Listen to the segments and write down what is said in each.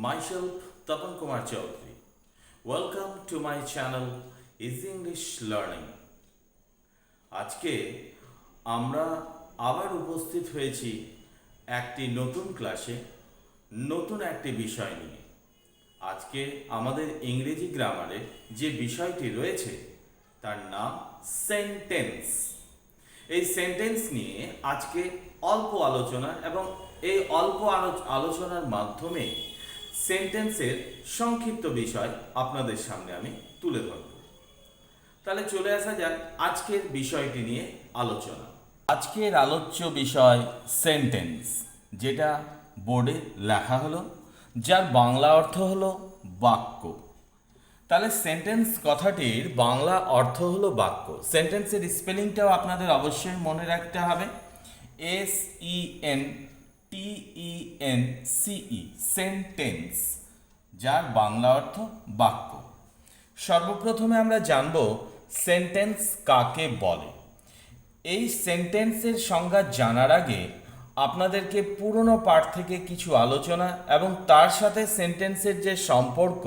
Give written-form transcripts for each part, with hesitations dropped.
myself Tapan Kumar Chaudhary. Welcome to my channel Easy English Learning. আজকে আমরা আবার উপস্থিত হয়েছি একটি নতুন ক্লাসে, নতুন একটি বিষয় নিয়ে। আজকে আমাদের ইংরেজি গ্রামারে যে বিষয়টি রয়েছে তার নাম সেন্টেন্স। এই সেন্টেন্স নিয়ে আজকে অল্প আলোচনা এবং এই অল্প আলোচনার মাধ্যমে সেন্টেন্সের সংক্ষিপ্ত বিষয় আপনাদের সামনে আমি তুলে ধরব। তাহলে চলে আসা যাক আজকের বিষয়টি নিয়ে আলোচনা। আজকের আলোচ্য বিষয় সেন্টেন্স, যেটা বোর্ডে লেখা হলো, যার বাংলা অর্থ হলো বাক্য। তাহলে সেন্টেন্স কথাটির বাংলা অর্থ হলো বাক্য। সেন্টেন্সের স্পেলিংটাও আপনাদের অবশ্যই মনে রাখতে হবে, SENTENCE, সেন্টেন্স, যার বাংলা অর্থ বাক্য। সর্বপ্রথমে আমরা জানব সেন্টেন্স কাকে বলে। এই সেন্টেন্সের সংজ্ঞা জানার আগে আপনাদেরকে পুরনো পাঠ থেকে কিছু আলোচনা এবং তার সাথে সেন্টেন্সের যে সম্পর্ক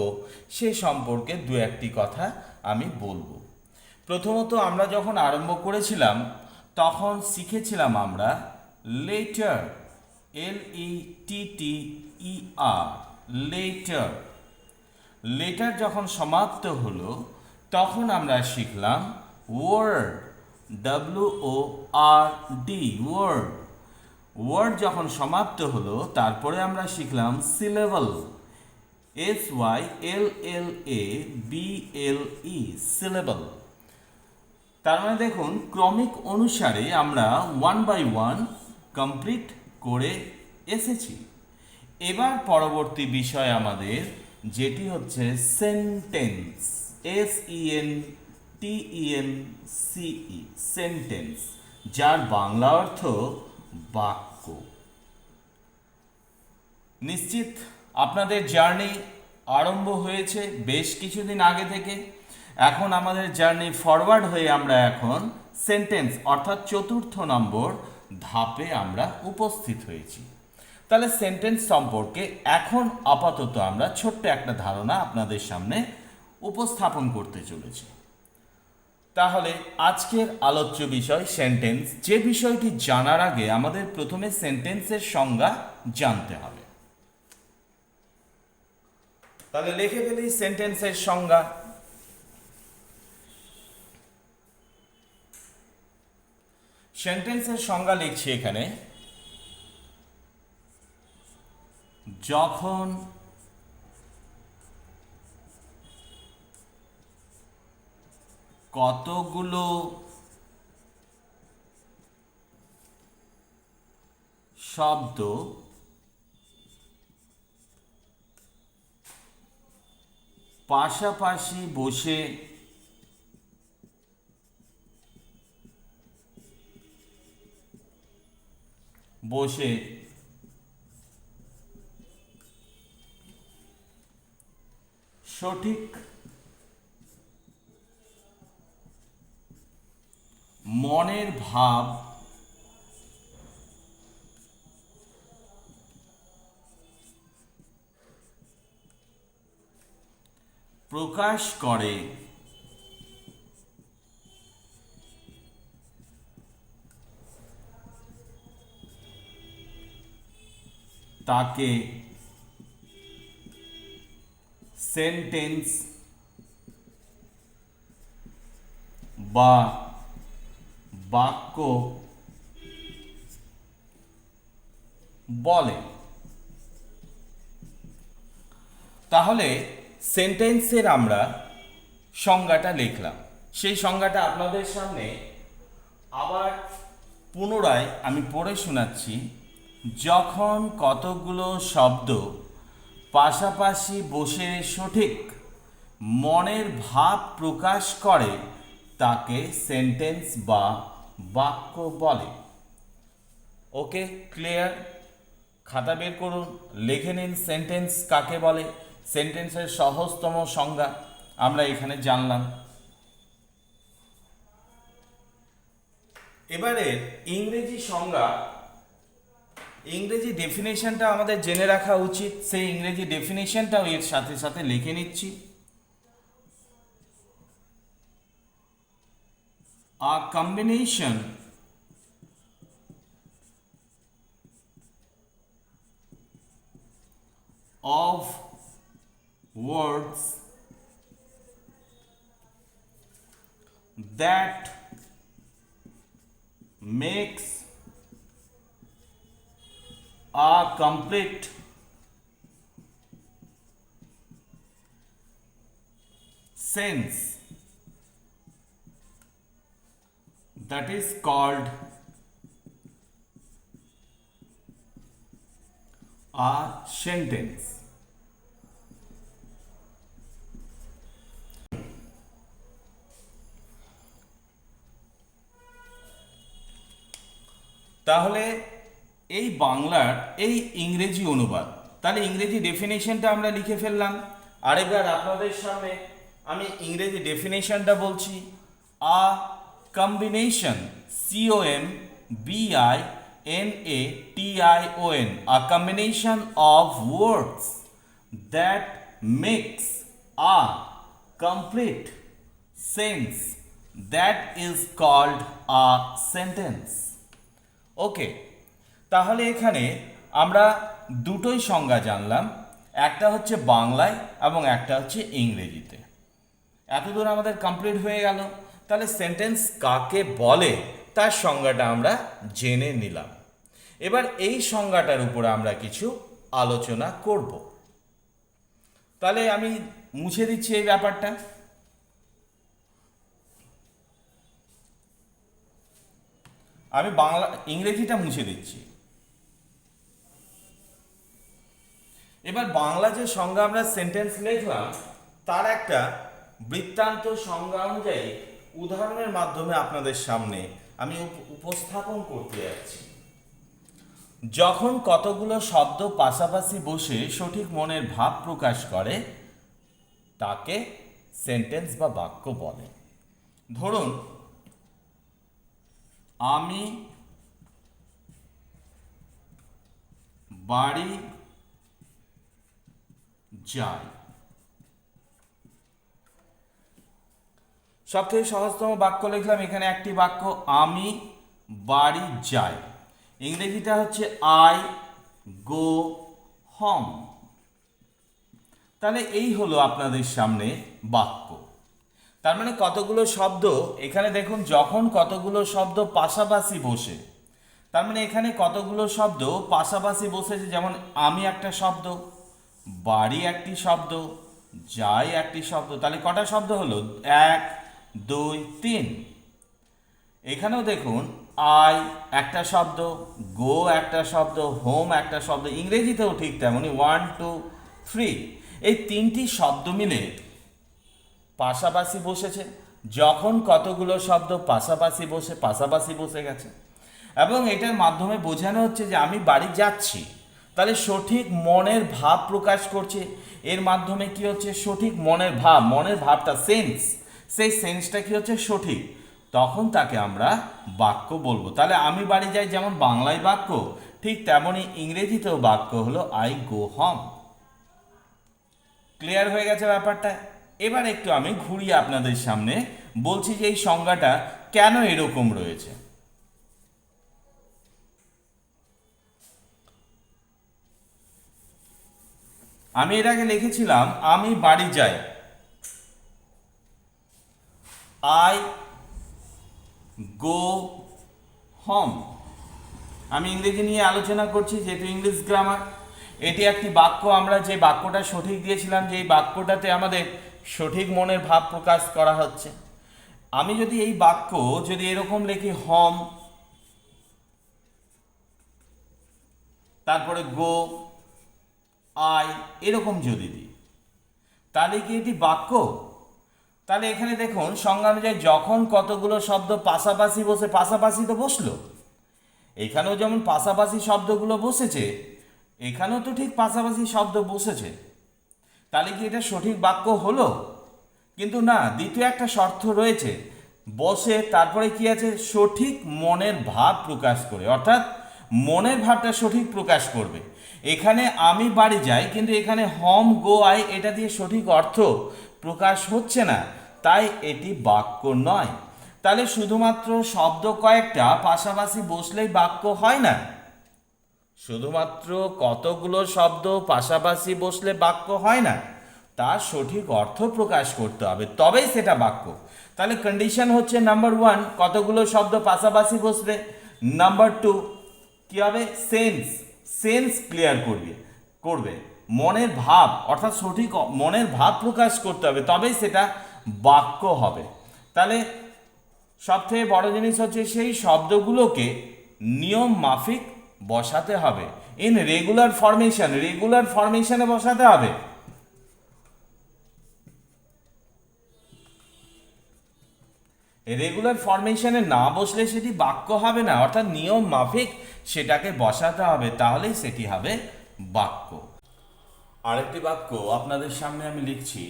সেই সম্পর্কে দু একটি কথা আমি বলবো। প্রথমত আমরা যখন আরম্ভ করেছিলাম তখন শিখেছিলাম আমরা লেটার, LETTER, লেটার। লেটার যখন সমাপ্ত হলো তখন আমরা শিখলাম ওয়ার্ড, WORD, ওয়ার্ড। ওয়ার্ড যখন সমাপ্ত হলো তারপরে আমরা শিখলাম সিলেবল, SYLLABLE, সিলেবল। তার মানে দেখুন ক্রমিক অনুসারে আমরা 1 by 1 কমপ্লিট করে এসেছি। এবার পরবর্তী বিষয় আমাদের যেটি হচ্ছে সেন্টেন্স, SENTENCE, সেন্টেন্স, যার বাংলা অর্থ বাক্য। নিশ্চিত আপনাদের জার্নি আরম্ভ হয়েছে বেশ কিছুদিন আগে থেকে। এখন আমাদের জার্নি ফরওয়ার্ড হয়ে আমরা এখন সেন্টেন্স অর্থাৎ 4র্থ নম্বর ধাপে আমরা উপস্থিত হয়েছি। তাহলে সেন্টেন্স সম্পর্কে এখন আপাতত আমরা ছোট্ট একটা ধারণা আপনাদের সামনে উপস্থাপন করতে চলেছি। তাহলে আজকের আলোচ্য বিষয় সেন্টেন্স, যে বিষয়টি জানার আগে আমাদের প্রথমে সেন্টেন্সের সংজ্ঞা জানতে হবে। তাহলে লিখে ফেলি সেন্টেন্সের সংজ্ঞা। সেন্টেন্সের সংজ্ঞা লিখছি এখানে, যখন কতগুলো শব্দ পাশাপাশি বসে সঠিক মনের ভাব প্রকাশ করে তাকে সেন্টেন্স বা বাক্য বলে। তাহলে সেন্টেন্সের আমরা সংজ্ঞাটা লিখলাম, সেই সংজ্ঞাটা আপনাদের সামনে আবার পুনরায় আমি পড়ে শোনাচ্ছি। যখন কতগুলো শব্দ পাশাপাশি বসে সঠিক মনের ভাব প্রকাশ করে তাকে সেন্টেন্স বা বাক্য বলে। ওকে, ক্লিয়ার? খাতা বের করুন, লিখে নিন সেন্টেন্স কাকে বলে। সেন্টেন্সের সহজতম সংজ্ঞা আমরা এখানে জানলাম। এবারে ইংরেজি সংজ্ঞা ইংরেজি ডেফিনেশনটা আমাদের জেনে রাখা উচিত, সেই ইংরেজি ডেফিনেশনটাও এর সাথে সাথে লিখে নিচ্ছি। আ combination of words that makes a complete sense, that is called a sentence. তাহলে এই বাংলার এই ইংরেজি অনুবাদ, তাহলে ইংরেজি ডেফিনেশনটা আমরা লিখে ফেললাম। আরেকবার আপনাদের সামনে আমি ইংরেজি ডেফিনেশনটা বলছি। আ combination, COMBINATION, a combination of words that makes a complete sense, that is called a sentence. ওকে, তাহলে এখানে আমরা দুটোই সংজ্ঞা জানলাম, একটা হচ্ছে বাংলায় এবং একটা হচ্ছে ইংরেজিতে। এতদূর আমাদের কমপ্লিট হয়ে গেল। তাহলে সেন্টেন্স কাকে বলে তার সংজ্ঞাটা আমরা জেনে নিলাম। এবার এই সংজ্ঞাটার উপরে আমরা কিছু আলোচনা করব। তাহলে আমি মুছে দিচ্ছি এই ব্যাপারটা। আমি ইংরেজিটা মুছে দিচ্ছি। এবার বাংলা যে সংজ্ঞা আমরা সেন্টেন্স লিখলাম তার একটা বৃত্তান্ত সংজ্ঞা অনুযায়ী উদাহরণের মাধ্যমে আপনাদের সামনে আমি উপস্থাপন করতে যাচ্ছি। যখন কতগুলো শব্দ পাশাপাশি বসে সঠিক মনের ভাব প্রকাশ করে তাকে সেন্টেন্স বা বাক্য বলে। ধরুন, আমি বাড়ি যাই। সবথেকে সহজতম বাক্য লিখলাম, এখানে একটি বাক্য, আমি বাড়ি যাই। ইংরেজিটা হচ্ছে আই গো হোম। তাহলে এই হলো আপনাদের সামনে বাক্য। তার মানে কতগুলো শব্দ এখানে দেখুন, যখন কতগুলো শব্দ পাশাপাশি বসে, তার মানে এখানে কতগুলো শব্দ পাশাপাশি বসেছে। যেমন আমি একটা শব্দ, বাড়ি একটি শব্দ, যাই একটি শব্দ। তাহলে কটা শব্দ হলো? 1 2 3। এখানেও দেখুন, আই একটা শব্দ, গো একটা শব্দ, হোম একটা শব্দ। ইংরেজিতেও ঠিক তেমনই 1 2 3। এই তিনটি শব্দ মিলে পাশাপাশি বসেছে। যখন কতগুলো শব্দ পাশাপাশি বসে গেছে, এবং এটার মাধ্যমে বোঝানো হচ্ছে যে আমি বাড়ি যাচ্ছি। তাহলে সঠিক মনের ভাব প্রকাশ করছে। এর মাধ্যমে কি হচ্ছে? সঠিক মনের ভাবটা সেন্স, সেই সেন্সটা কি হচ্ছে? সঠিক। তখন তাকে আমরা বাক্য বলবো। তাহলে আমি বাড়ি যাই যেমন বাংলায় বাক্য, ঠিক তেমনই ইংরেজিতেও বাক্য হলো আই গো হোম। ক্লিয়ার হয়ে গেছে ব্যাপারটা? এবার একটু আমি ঘুরিয়ে আপনাদের সামনে বলছি যে এই সংজ্ঞাটা কেন এরকম রয়েছে। আমি এর আগে লিখেছিলাম আমি বাড়ি যাই, আই গো হোম। আমি ইংরেজি নিয়ে আলোচনা করছি যেহেতু ইংলিশ গ্রামার। এটি একটি বাক্য, আমরা যে বাক্যটা সঠিক দিয়েছিলাম, যে এই বাক্যটাতে আমাদের সঠিক মনের ভাব প্রকাশ করা হচ্ছে। আমি যদি এই বাক্য যদি এরকম লিখি, হোম তারপরে গো আই, এরকম যদি দিই, তাহলে কি এটি বাক্য? তাহলে এখানে দেখুন সংজ্ঞা অনুযায়ী যখন কতগুলো শব্দ পাশাপাশি বসে, পাশাপাশি তো বসলো, এখানেও যেমন পাশাপাশি শব্দগুলো বসেছে, এখানেও তো ঠিক পাশাপাশি শব্দ বসেছে। তাহলে কি এটা সঠিক বাক্য হলো? কিন্তু না, দ্বিতীয় একটা শর্ত রয়েছে, বসে তারপরে কি আছে? সঠিক মনের ভাব প্রকাশ করে। অর্থাৎ মনের ভাবটা সঠিক প্রকাশ করবে। এখানে আমি বাড়ি যাই, কিন্তু এখানে হম গো আই এটা দিয়ে সঠিক অর্থ প্রকাশ হচ্ছে না, তাই এটি বাক্য নয়। তাহলে শুধুমাত্র শব্দ কয়েকটা পাশাপাশি বসলেই বাক্য হয় না। শুধুমাত্র কতগুলো শব্দ পাশাপাশি বসলে বাক্য হয় না, তার সঠিক অর্থ প্রকাশ করতে হবে, তবেই সেটা বাক্য। তাহলে কন্ডিশন হচ্ছে নাম্বার 1 কতগুলো শব্দ পাশাপাশি বসবে, নাম্বার 2 কি হবে, সেন্স ক্লিয়ার করবে মনের ভাব, অর্থাৎ সঠিক মনের ভাব প্রকাশ করতে হবে, তবেই সেটা বাক্য হবে। তাহলে সবথেকে বড় জিনিস হচ্ছে সেই শব্দগুলোকে নিয়ম মাফিক বসাতে হবে, ইন রেগুলার ফরমেশনে বসাতে হবে। রেগুলার ফরমেশনে না বসলে সেটি বাক্য হবে না, অর্থাৎ নিয়ম মাফিক সেটাকে বসাতে হবে, তাহলেই সেটি হবে বাক্য। আরেকটি বাক্য আপনাদের সামনে আমি লিখছি,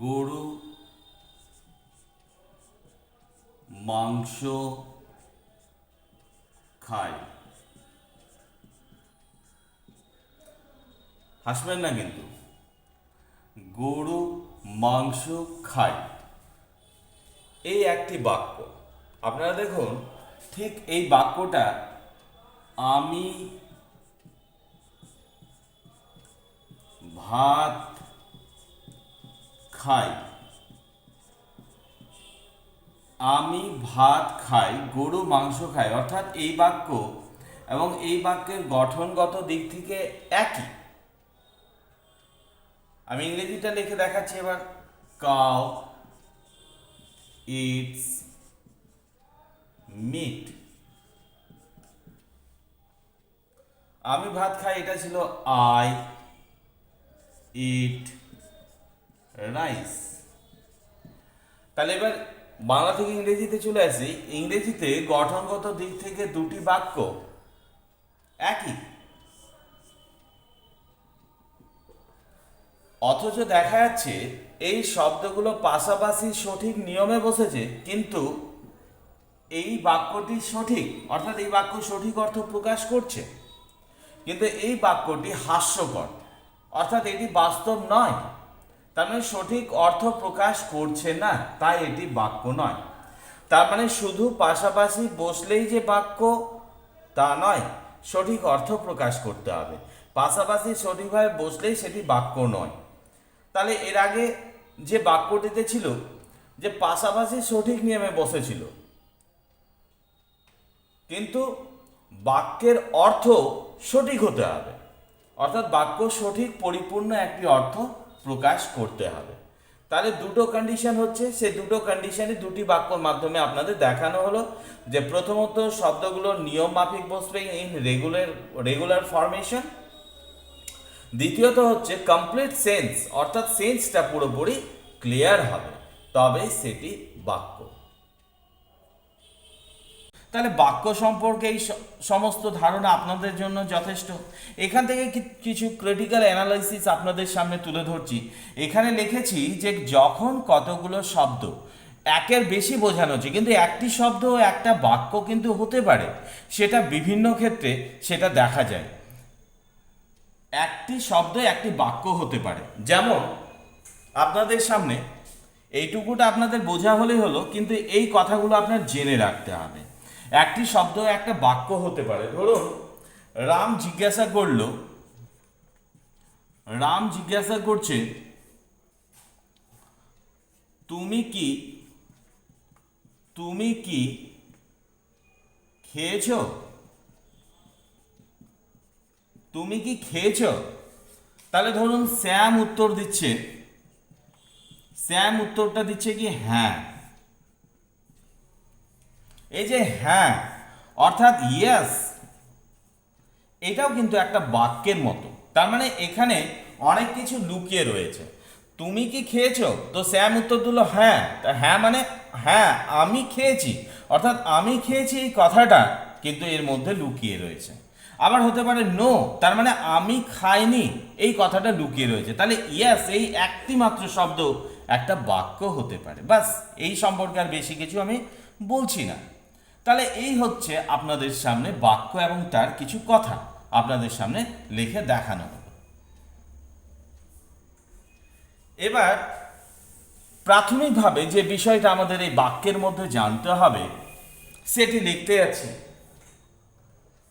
গরু মাংস খায়। হাসবেন না কিন্তু, গরু মাংস খায় এই একটি বাক্য। আপনারা দেখুন, ঠিক এই বাক্যটা আমি ভাত খাই, আমি ভাত খাই, গরু মাংস খায়, অর্থাৎ এই বাক্য এবং এই বাক্যের গঠনগত দিক থেকে একই। আমি ইংরেজিটা লিখে দেখাচ্ছি এবার, কাউ ইটস মিট। আমি ভাত খাই এটা ছিল আই ইট রাইস। তাহলে এবার বাংলা থেকে ইংরেজিতে চলে আসি। ইংরেজিতে গঠনগত দিক থেকে দুটি বাক্য একই, অথচ দেখা যাচ্ছে এই শব্দগুলো পাশাপাশি সঠিক নিয়মে বসেছে, কিন্তু এই বাক্যটি সঠিক, অর্থাৎ এই বাক্য সঠিক অর্থ প্রকাশ করছে, কিন্তু এই বাক্যটি হাস্যকর, অর্থাৎ এটি বাস্তব নয়, তার মানে সঠিক অর্থ প্রকাশ করছে না, তাই এটি বাক্য নয়। তার মানে শুধু পাশাপাশি বসলেই যে বাক্য তা নয়, সঠিক অর্থ প্রকাশ করতে হবে। পাশাপাশি সঠিকভাবে বসলেই সেটি বাক্য নয়। তাহলে এর আগে যে বাক্যটিতে ছিল যে পাশাপাশি সঠিক নিয়মে বসেছিল, কিন্তু বাক্যের অর্থ সঠিক হতে হবে, অর্থাৎ বাক্য সঠিক পরিপূর্ণ একটি অর্থ প্রকাশ করতে হবে। তাহলে দুটো কন্ডিশন হচ্ছে, সেই দুটো কন্ডিশনে দুটি বাক্যর মাধ্যমে আপনাদের দেখানো হলো যে প্রথমত শব্দগুলো নিয়ম মাফিক বসবে ইন রেগুলার ফরমেশন, দ্বিতীয়ত হচ্ছে কমপ্লিট সেন্স, অর্থাৎ সেন্সটা পুরোপুরি ক্লিয়ার হবে, তবে সেটি বাক্য। তাহলে বাক্য সম্পর্কে এই সমস্ত ধারণা আপনাদের জন্য যথেষ্ট। এখান থেকে কিছু ক্রিটিক্যাল অ্যানালাইসিস আপনাদের সামনে তুলে ধরছি। এখানে লিখেছি যে যখন কতগুলো শব্দ একের বেশি বোঝানো হচ্ছে, কিন্তু একটি শব্দ একটা বাক্য কিন্তু হতে পারে, সেটা বিভিন্ন ক্ষেত্রে সেটা দেখা যায়। একটি শব্দ একটি বাক্য হতে পারে, যেমন আপনাদের সামনে এইটুকুটা আপনাদের বোঝা হলেই হলো, কিন্তু এই কথাগুলো আপনার জেনে রাখতে হবে। একটি শব্দ একটা বাক্য হতে পারে। ধরুন রাম জিজ্ঞাসা করছে তুমি কি খেয়েছো? তুমি কি খেয়েছো? তাহলে ধরুন শ্যাম উত্তরটা দিচ্ছে কি হ্যাঁ। এই যে হ্যাঁ অর্থাৎ ইয়েস, এটাও কিন্তু একটা বাক্যের মতো। তার মানে এখানে অনেক কিছু লুকিয়ে রয়েছে। তুমি কি খেয়েছো? তো শ্যাম উত্তর দিল হ্যাঁ। তা হ্যাঁ মানে হ্যাঁ আমি খেয়েছি, অর্থাৎ আমি খেয়েছি এই কথাটা কিন্তু এর মধ্যে লুকিয়ে রয়েছে। আবার হতে পারে নো, তার মানে আমি খাইনি এই কথাটা লুকিয়ে রয়েছে। তাহলে ইয়েস এই একটি মাত্র শব্দ একটা বাক্য হতে পারে। বাস এই সম্পর্কে আর বেশি কিছু আমি বলছি না। তাহলে এই হচ্ছে আপনাদের সামনে বাক্য এবং তার কিছু কথা আপনাদের সামনে লিখে দেখানো হলো। এবার প্রাথমিকভাবে যে বিষয়টা আমাদের এই বাক্যের মধ্যে জানতে হবে সেটি লিখতে আছে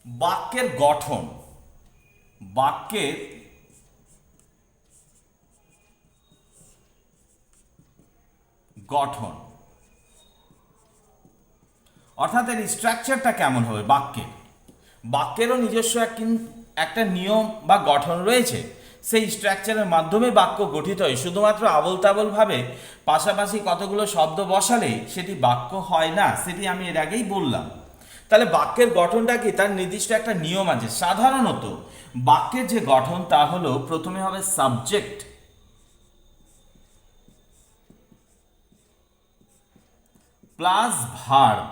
বাক্যের গঠন। বাক্যের গঠন অর্থাৎ এর স্ট্রাকচারটা কেমন হবে বাক্যের। বাক্যেরও নিজস্ব একটা নিয়ম বা গঠন রয়েছে। সেই স্ট্রাকচারের মাধ্যমে বাক্য গঠিত হয়। শুধুমাত্র আবোল তাবোল ভাবে পাশাপাশি কতগুলো শব্দ বসালেই সেটি বাক্য হয় না, সেটি আমি এর আগেই বললাম। তাহলে বাক্যের গঠনটা কি, তার নির্দিষ্ট একটা নিয়ম আছে। সাধারণত বাক্যের যে গঠন তা হলো প্রথমে হবে সাবজেক্ট প্লাস ভার্ব।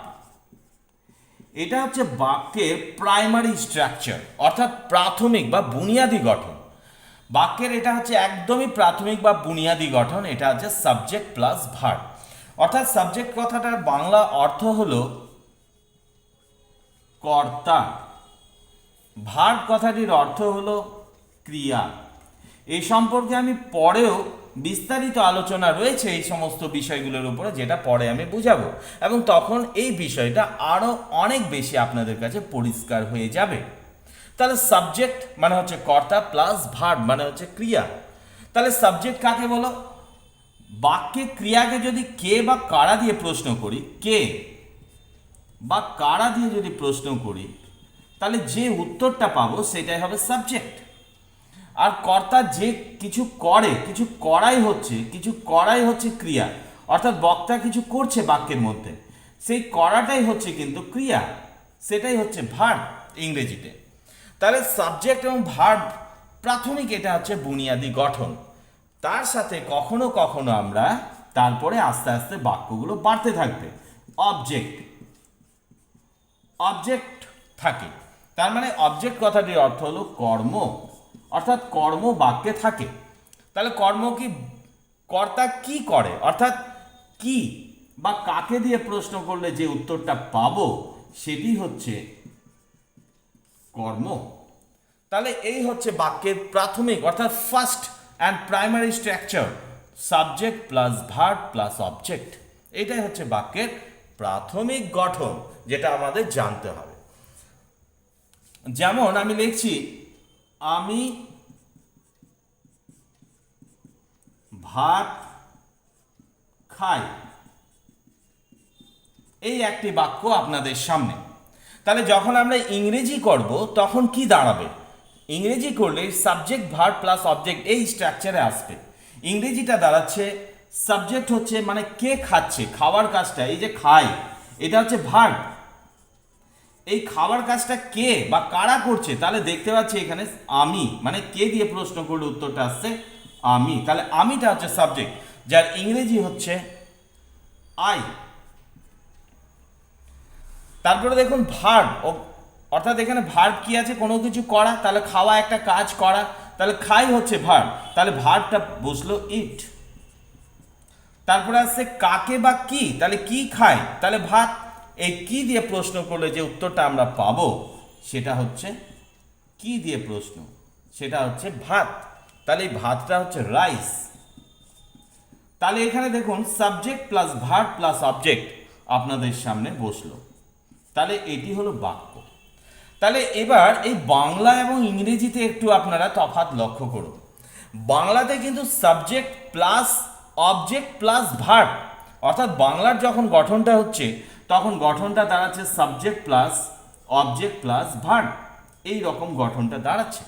এটা হচ্ছে বাক্যের প্রাইমারি স্ট্রাকচার অর্থাৎ প্রাথমিক বা বুনিয়াদী গঠন। বাক্যের এটা হচ্ছে একদমই প্রাথমিক বা বুনিয়াদী গঠন। এটা হচ্ছে সাবজেক্ট প্লাস ভার্ব। অর্থাৎ সাবজেক্ট কথাটার বাংলা অর্থ হলো কর্তা, ভার্ব কথাটির অর্থ হলো ক্রিয়া। এই সম্পর্কে আমি পরেও বিস্তারিত আলোচনা রয়েছে এই সমস্ত বিষয়গুলোর উপরে, যেটা পরে আমি বুঝাবো, এবং তখন এই বিষয়টা আরও অনেক বেশি আপনাদের কাছে পরিষ্কার হয়ে যাবে। তাহলে সাবজেক্ট মানে হচ্ছে কর্তা প্লাস ভার্ব মানে হচ্ছে ক্রিয়া। তাহলে সাবজেক্ট কাকে বলো? বাক্যে ক্রিয়াকে যদি কে বা কারা দিয়ে প্রশ্ন করি, কে বা কারা দিয়ে যদি প্রশ্ন করি, তাহলে যে উত্তরটা পাবো সেটাই হবে সাবজেক্ট। আর কর্তা যে কিছু করে, কিছু করাই হচ্ছে ক্রিয়া। অর্থাৎ বক্তা কিছু করছে বাক্যের মধ্যে, সেই করাটাই হচ্ছে কিন্তু ক্রিয়া, সেটাই হচ্ছে ভার্ব ইংরেজিতে। তাহলে সাবজেক্ট এবং ভার্ব প্রাথমিক, এটা হচ্ছে বুনিয়াদী গঠন। তার সাথে কখনো কখনো আমরা তারপরে আস্তে আস্তে বাক্যগুলো বাড়তে থাকবে অবজেক্ট থাকে। তার মানে অবজেক্ট কথাটির অর্থ হলো কর্ম, অর্থাৎ কর্ম বাক্যে থাকে। তাহলে কর্ম কি, কর্তা কি করে, অর্থাৎ কি বা কাকে দিয়ে প্রশ্ন করলে যে উত্তরটা পাবো সেটি হচ্ছে কর্ম। তাহলে এই হচ্ছে বাক্যের প্রাথমিক অর্থাৎ first and primary structure, subject plus verb plus object. এটাই হচ্ছে বাক্যের প্রাথমিক গঠন, যেটা আমাদের জানতে হবে। যেমন আমি লিখছি আমি ভাত খাই, এই একটি বাক্য আপনাদের সামনে। তাহলে যখন আমরা ইংরেজি করব তখন কি দাঁড়াবে? ইংরেজি করলে সাবজেক্ট ভার্ব প্লাস অবজেক্ট এই স্ট্রাকচারে আসবে। ইংরেজিটা দাঁড়াচ্ছে সাবজেক্ট হচ্ছে মানে কে খাচ্ছে, খাওয়ার কাজটা, এই যে খাই এটা হচ্ছে ভার্ব। এই খাওয়ার কাজটা কে বা কারা করছে, তাহলে দেখতে পাচ্ছি এখানে আমি, মানে কে দিয়ে প্রশ্ন করলে উত্তরটা আসছে আমি। তাহলে আমিটা হচ্ছে সাবজেক্ট, যার ইংরেজি হচ্ছে আই। তারপরে দেখুন ভার্ব, অর্থাৎ এখানে ভার্ব কি আছে, কোনো কিছু করা, তাহলে খাওয়া একটা কাজ করা, তাহলে খাই হচ্ছে ভার্ব, তাহলে ভার্বটা বসলো ইট। তারপরে আসছে কাকে বা কি, তাহলে কি খায়, তাহলে ভাত। এই কি দিয়ে প্রশ্ন করলে যে উত্তরটা আমরা পাবো সেটা হচ্ছে কি দিয়ে প্রশ্ন, সেটা হচ্ছে ভাত। তাহলে এই ভাতটা হচ্ছে রাইস। তাহলে এখানে দেখুন subject plus verb plus object আপনাদের সামনে বসলো। তাহলে এটি হলো বাক্য। তাহলে এবার এই বাংলা এবং ইংরেজিতে একটু আপনারা তফাৎ লক্ষ্য করুন। বাংলাতে কিন্তু subject plus object plus verb, অর্থাৎ বাংলার যখন গঠনটা হচ্ছে তখন গঠনটা দাঁড়াচ্ছে subject plus object plus verb, এই রকম গঠনটা দাঁড়াচ্ছে।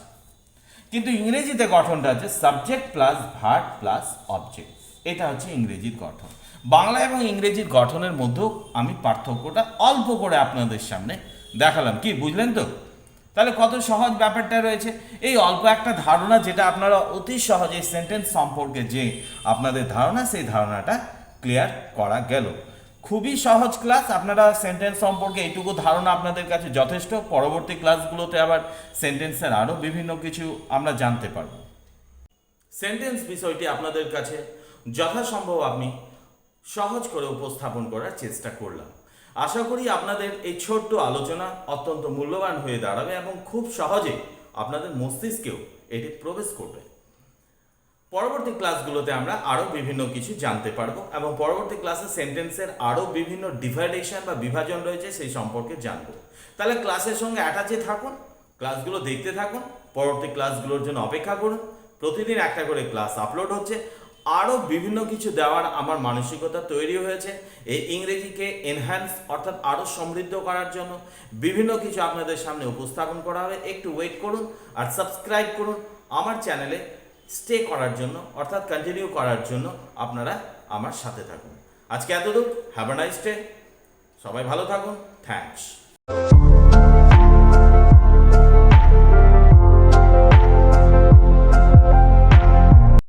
কিন্তু ইংরেজিতে গঠনটা হচ্ছে subject plus verb plus object, এটা হচ্ছে ইংরেজির গঠন। বাংলা এবং ইংরেজির গঠনের মধ্যেও আমি পার্থক্যটা অল্প করে আপনাদের সামনে দেখালাম। কি বুঝলেন তো? তাহলে কত সহজ ব্যাপারটা রয়েছে। এই অল্প একটা ধারণা, যেটা আপনারা অতি সহজে সেন্টেন্স সম্পর্কে যে আপনাদের ধারণা, সেই ধারণাটা ক্লিয়ার করা গেল। খুবই সহজ ক্লাস। আপনারা সেন্টেন্স সম্পর্কে এইটুকু ধারণা আপনাদের কাছে যথেষ্ট। পরবর্তী ক্লাসগুলোতে আবার সেন্টেন্সের আরও বিভিন্ন কিছু আমরা জানতে পারব। সেন্টেন্স বিষয়টি আপনাদের কাছে যথাসম্ভব আমি সহজ করে উপস্থাপন করার চেষ্টা করলাম। আশা করি আপনাদের এই ছোট্ট আলোচনা অত্যন্ত মূল্যবান হয়ে দাঁড়াবে এবং খুব সহজে আপনাদের মস্তিষ্কেও এটি প্রবেশ করবে। পরবর্তী ক্লাসগুলোতে আমরা আরও বিভিন্ন কিছু জানতে পারবো এবং পরবর্তী ক্লাসে সেন্টেন্সের আরও বিভিন্ন ডিভাইডেশন বা বিভাজন রয়েছে সেই সম্পর্কে জানবো। তাহলে ক্লাসের সঙ্গে অ্যাটাচে থাকুন, ক্লাসগুলো দেখতে থাকুন, পরবর্তী ক্লাসগুলোর জন্য অপেক্ষা করুন। প্রতিদিন একটা করে ক্লাস আপলোড হচ্ছে। আরও বিভিন্ন কিছু দেওয়ার আমার মানসিকতা তৈরি হয়েছে এই ইংরেজিকে এনহ্যান্স অর্থাৎ আরও সমৃদ্ধ করার জন্য। বিভিন্ন কিছু আপনাদের সামনে উপস্থাপন করা হবে। একটু ওয়েট করুন আর সাবস্ক্রাইব করুন আমার চ্যানেলে স্টে করার জন্য অর্থাৎ কন্টিনিউ করার জন্য আপনারা আমার সাথে থাকুন। আজকে এতদূর। Have a nice day. সবাই ভালো থাকুন। থ্যাঙ্কস।